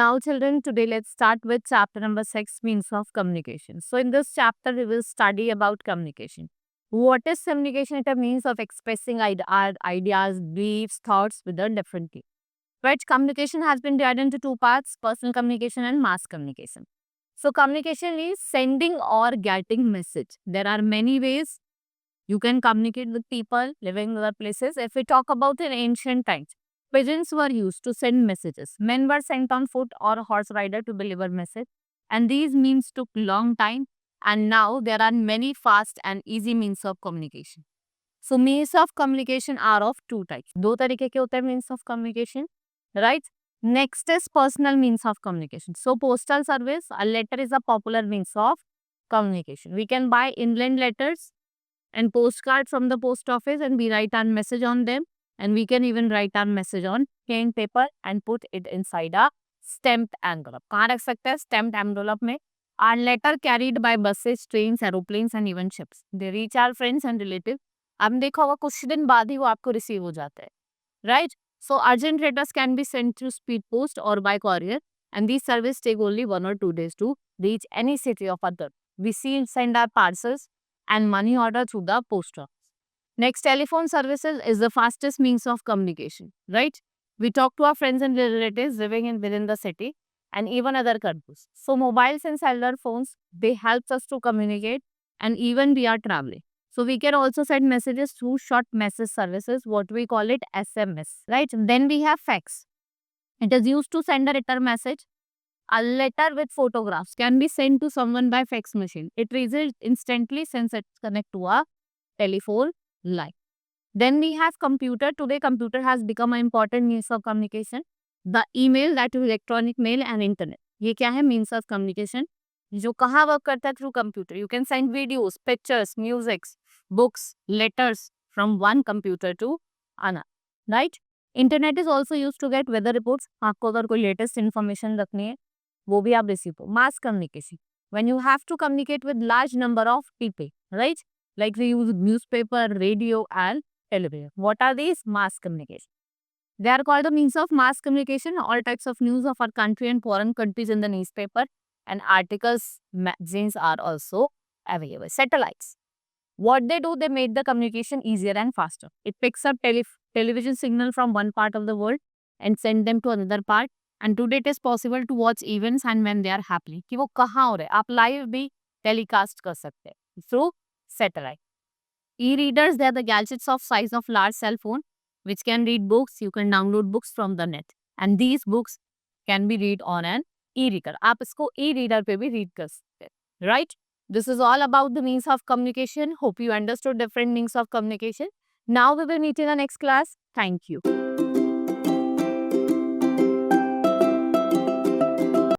now children, today let's start with chapter number 6, means of communication. So in this chapter, we will study about communication. What is communication? It is a means of expressing our ideas, beliefs, thoughts with a different people. Right? Communication has been divided into two parts, personal communication and mass communication. So communication is sending or getting message. There are many ways you can communicate with people living in other places. If we talk about in ancient times, pigeons were used to send messages. Men were sent on foot or horse rider to deliver message. And these means took long time. And now there are many fast and easy means of communication. So means of communication are of two types. दो तरीके के होते हैं means of communication, right? Next is personal means of communication. So postal service, a letter is a popular means of communication. We can buy inland letters and postcards from the post office and we write our message on them, and we can even write our message on plain paper and put it inside a stamped envelope. कहाँ रख सकते हैं? Stamped envelope में. Our letter carried by buses, trains, aeroplanes and even ships. They reach our friends and relatives. आपने देखा होगा कुछ दिन बाद ही वो आपको रिसीव हो जाता है, right? So urgent letters can be sent through speed post or by courier, and these services take only 1 or 2 days to reach any city of other. We send our parcels and money order through the post office. Next, telephone services is the fastest means of communication, right? We talk to our friends and relatives living within the city and even other countries. So mobiles and cellular phones, they help us to communicate, and even we are traveling. So we can also send messages through short message services, what we call it SMS, right? Then we have fax. It is used to send a written message. A letter with photographs can be sent to someone by fax machine. It reaches instantly since it's connected to a telephone line. Then we have computer. Today computer has become an important means of communication. The email, that is electronic mail and internet. ये क्या है? Means of communication. जो कहाँ work करता है? Through computer. You can send videos, pictures, music, books, letters from one computer to another. Right? Internet is also used to get weather reports. आपको अगर कोई latest information रखनी है, वो भी आप receive हो. Mass communication. When you have to communicate with large number of people, right? Like we use newspaper, radio and television. What are these? Mass communication. They are called the means of mass communication. All types of news of our country and foreign countries in the newspaper and articles, magazines are also available. Satellites. What they do, they make the communication easier and faster. It picks up television signal from one part of the world and send them to another part. And today it is possible to watch events and when they are happening. कि वो कहाँ हो रहे हैं, आप live भी telecast कर सकते हैं through satellite. E-readers, they are the gadgets of size of large cell phone which can read books. You can download books from the net, and these books can be read on an e-reader. आप इसको e-reader पे भी read कर सकते हैं, right? This is all about the means of communication. Hope you understood different means of communication. Now we will meet in the next class. Thank you.